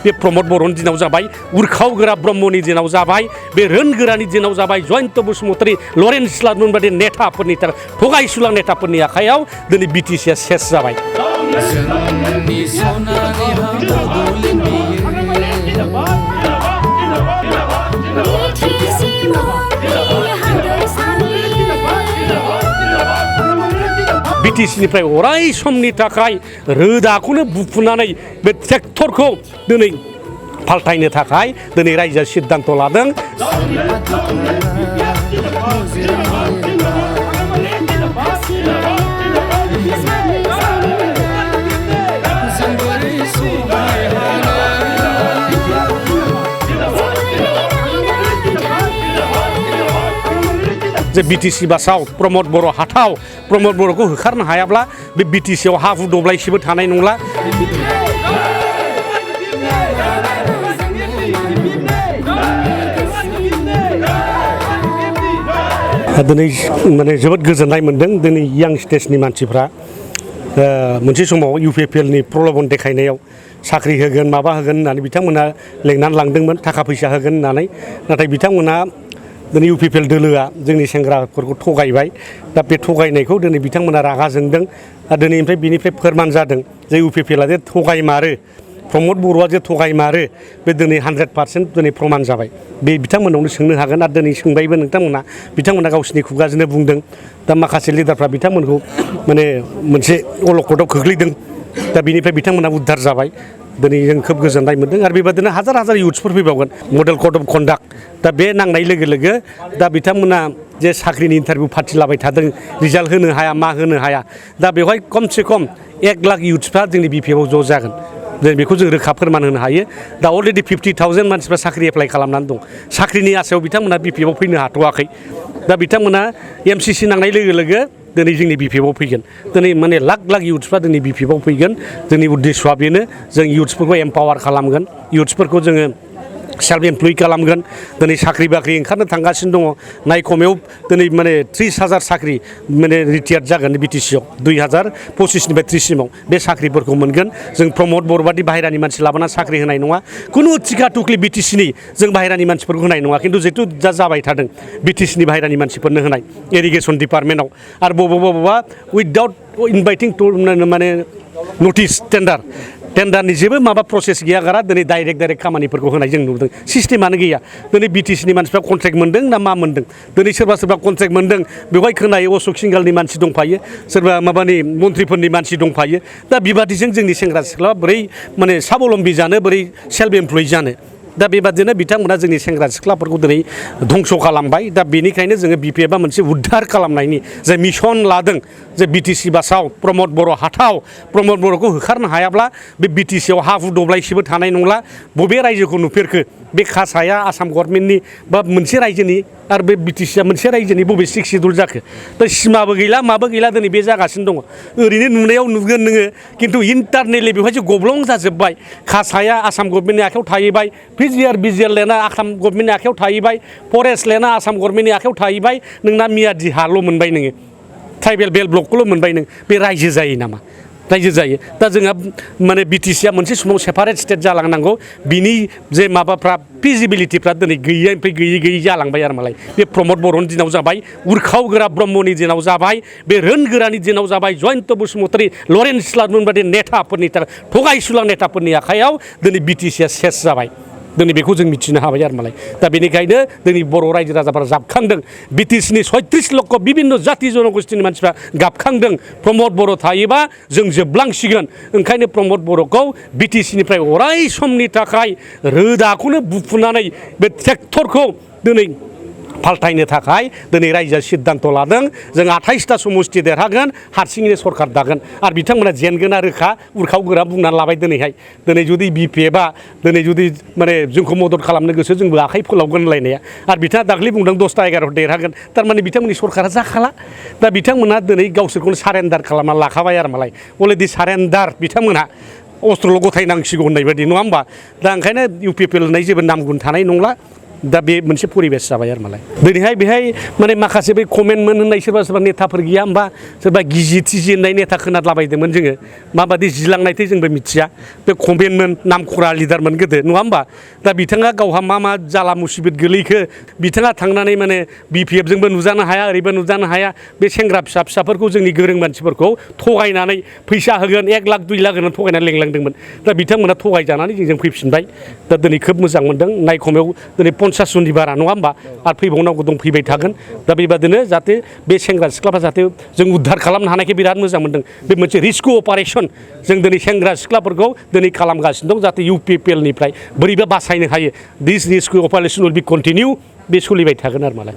बे प्रमद बर'नि दिनाव जाबाय उरखावगोरा ब्रह्मनि दिनाव जाबाय बे रोनगोरानि दिनाव जाबाय जयन्त बसुमतारी लरेन्स लादमोन बादि नेताफोरनि थगायसुला नेताफोरनि आखायाव दिनै बिटिसिआ सेस जाबाय बिटिसिनिफ्राय अराय समनि थाखाय रोदाखौनो बुफुनानै बे ट्रेक्टरखौ दिनै फाल्थायनो थाखाय दिनै रायजोआ सिद्धान्त लादों जे बिटिसि बासाव प्रमद बर' हाथाव प्रमद बर'खौ होखारनो हायाब्ला बे बिटिसिआव हा हु दब्लायसेबो थानाय नंला दिनै माने जोबोद गोजोननाय मोनदों दिनै यां स्टेजनि मानसिफ्रा मोनसे समाव इउपिपिएलनि प्रलोभन देखायनायाव साख्रि होगोन माबा होगोन होननानै बिथांमोना लेंनानै लांदोंमोन थाखा फैसा होगोन होननानै नाथाय बिथांमोना दिनै इउपिपिएल दोलोआ जोंनि सेंग्राफोरखौ थगायबाय दा बे थगायनायखौ दिनै बिथांमोना रागा जोंदों दा दिनैनिफ्राय बेनिफ्राय फोरमान जादों जे इउपिपिएलआ जे थगायमारो प्रमद बर'आ जे थगायमारो बे दिनै 100% दिनै प्रमान जाबाय बे बिथांमोनावनो सोंनो हागोन आरो दिनै सोंबायबो बिथांमोना गावसिनि खुगाजोंनो बुंदों दा माखासे लिडारफ्रा बिथांमोनखौ माने मोनसे अलखदाव खोख्लैदों दा बिनिफ्राय बिथांमोना उद्धार जाबाय दिनै जों खोब गोजोननाय मोनदों आरो बेबादिनो हाजार हाजार इउथ्सफोर फैबावगोन मडेल कड अफ कन्डाक्ट दा बे नांनाय लोगो लोगो दा बिथांमोना जे साख्रिनि इन्टारभिउ फाथिलाबाय थादों रिजाल्ट होनो हाया मा होनो हाया दा बेवहाय खमसे खम 1 लाख इउथ्सफ्रा जोंनि बिपिएफआव ज' जागोन जों बेखौ जों रोखा फोरमान होनो हायो दा अलरेडि 50,000 मानसिफ्रा साख्रि एप्लाइ खालामनानै दं साख्रिनि आसायाव बिथांमोना बिपिएफआव फैनो हाथ'वाखै दा बिथांमोना एमसिसि नांनाय लोगो लोगो दिनै जोंनि बिपिएफआव फैगोन दिनै माने लाख लाख इउथ्सफ्रा दिनै बिपिएफआव फैगोन जोंनि उद्देश्यआ बेनो जों इउथ्सफोरखौ एम्पावार खालामगोन इउथ्सफोरखौ जोङो सेल्फ एमप्लय खालामगोन दिनै साख्रि बाख्रि ओंखारनो थांगासिनो दङ नायखमायाव दिनै माने 30,000 साख्रि माने रिटायार्ड जागोन बिटिसिआव 2025निफ्राय 30 सिमाव बे साख्रिफोरखौ मोनगोन जों प्रमद बर' बादि बाहेरानि मानसि लाबोना साख्रि होनाय नङा खुनु थिखा थुख्लि बिटिसिनि जों बाहेरानि मानसिफोरखौ होनाय नङा खिन्थु जिहेतु दा जाबाय थादों बिटिसिनि बाहेरानि मानसिफोरनो होनाय इरिगेसन डिपार्टमेन्टआव आरो बबेबा उइदाउट इनभाइटिं टु माने नटिस टेन्डारनि जेबो माबा प्रसेस गैया गारा दिनै डाइरेक्ट खामानिफोरखौ होनाय जों नुदों सिस्टेमानो गैया दिनै बिटिसिनि मानसिफ्रा कन्ट्रेक्ट मोन्दों ना मा मोन्दों दिनै सोरबा कन्ट्रेक्ट मोन्दों बेवहाय खोनायो अशोक सिंगालनि मानसि दंफायो सोरबा माबानि मन्थ्रिफोरनि मानसि दंफायो दा बेबादिजों जोंनि सेंग्रा सिख्ला बोरै माने साबलम्बि जानो बोरै सेल्फ एमप्लय जानो दा बेबादिनो बिथांमोना जोंनि सेंग्रा सिख्लाफोरखौ दिनै धंस' खालामबाय दा बेनिखायनो जोङो बिपिएफआ मोनसे उद्धार खालामनायनि जे मिशन लादों जे बिटिसि बासाव प्रमद बर' हाथाव प्रमद बर'खौ होखारनो हायाब्ला बे बिटिसिआव हा हु दब्लायसेबो थानाय नंला बबे रायजोखौ नुफेरखो बे कासाया आसाम गभर्नमेन्टनि बा मोनसे रायजोनि आरो बे बिटिसिआ मोनसे रायजोनि बबे 6 सिडुल जाखो दा सिमाबो गैला माबो गैला दिनै बे जागासिनो दङ ओरैनो नुनायाव नुगोन नोङो खिन्थु इन्टारनेलि बेवहायसो गब्लं जाजोब्बाय कासाया आसाम गभर्नमेन्टनि आखायाव थाहैबाय बिजिआर लेना आसाम गभर्नमेन्टनि आखायाव थाहैबाय फरेस्ट लेना आसाम गभर्नमेन्टनि आखायाव थाहैबाय नोंना मियादि हाल' मोनबाय नोङो ट्राइबेल बेल्ट ब्लकखौल' मोनबाय नों बे रायजो जायो नामा रायजो जायो दा जोंहा माने बिटिसिआ मोनसे समाव सेपारेट स्टेट जालांनांगौ बिनि जे माबाफ्रा फिजिबिलिटिफ्रा दिनै गैयैनिफ्राय गैयै जालांबाय आरो मालाय बे प्रमद बर'नि दिनाव जाबाय उरखावगोरा ब्रह्मनि दिनाव जाबाय बे रोनगोरानि दिनाव जाबाय जयन्त बसुमतारी लरेन्स लादमोन बादि नेताफोरनि थगायसुला नेताफोरनि आखायाव दिनै बिटिसिआ सेस जाबाय दिनै बेखौ जों मिथिनो हाबाय आरो मालाय दा बेनिखायनो जोंनि बर' रायजो राजाफोरा जाबखांदों बिटिसिनि 36 लक्ष बिभिन्न जाति जनगोष्ठीनि मानसिफ्रा गाबखांदों प्रमद बर' थायोबा जों जोबलांसिगोन ओंखायनो प्रमद बर'खौ बिटिसिनिफ्राय अराय समनि थाखाय रोदाखौनो बुफुनानै बे ट्रेक्टरखौ दिनै फाल्थायनो थाखाय दिनै रायजोआ सिद्धान्त लादों जों 28टा समस्ति देरहागोन हारसिङैनो सरकार दागोन आरो बिथांमोना जेनगोना रोखा उरखावगोरा बुंनानै लाबाय दिनै जुदि बिपिएफआ दिनै जुदि माने जोंखौ मदद खालामनो गोसो जोंबो आखाइ फोलावगोन होनलायनाया आरो बिथाङा दाख्लै बुंदों 10टा 11 देरहागोन थारमाने बिथांमोननि सरकारा जाखाला दा बिथांमोना दिनै गावसोरखौनो सारेन्डार खालामना लाखाबाय आरो मालाय अलरेडि सारेन्डार बिथांमोनहा अस्त्रल' गथायनांसिगौ होननाय बायदि नङा होमबा दा ओंखायनो इउपिपिएल होननाय जेबो नाम गुन थानाय नंला दा बे मोनसे परिबेस जाबाय आरो मालाय दिनैहाय बेहाय माने माखासे बै कमेन्टमोन होननाय सोरबा नेताफोर गैया होमबा सोरबा गिजि थिजि होननाय नेता खोनादलाबायदोंमोन जोङो माबादि जिलांनायथाय जोंबो मिथिया बे कमेन्टमोन नामखरा लिडारमोन गोदो नङा होमबा दा बिथाङा गावहा मा जाला मुसिबत गोलैखो बिथाङा थांनानै माने BPF जोंबो नुजानो हाया ओरैबो नुजानो हाया बे सेंग्रा फिसाफोरखौ जोंनि गोरों मानसिफोरखौ थगायनानै फैसा होगोन 1 लाख 2 लाख होनानै थगायनानै लेंलांदोंमोन दा बिथांमोना थगायजानानै जों फैफिनबाय दा दिनै खोब मोजां मोनदों नायखमायाव दिनै 50 जननि बारा नङा होमबा आरो फैबावनांगौ दं फैबाय थागोन दा बेबादिनो जाहाथे बे सेंग्रा सिख्लाफ्रा जाहाथे जों उद्धार खालामनो हानायखाय बिराद मोजां मोनदों बे मोनसे रेस्किउ अपारेसन जों दिनै सेंग्रा सिख्लाफोरखौ दिनै खालामगासिनो दं जाहाथे UPPL निफ्राय बोरैबा बासायनो हायो दिस रेस्किउ अपारेसन उइल बि कन्टिनिउ बे सोलिबाय थागोन आरो मालाय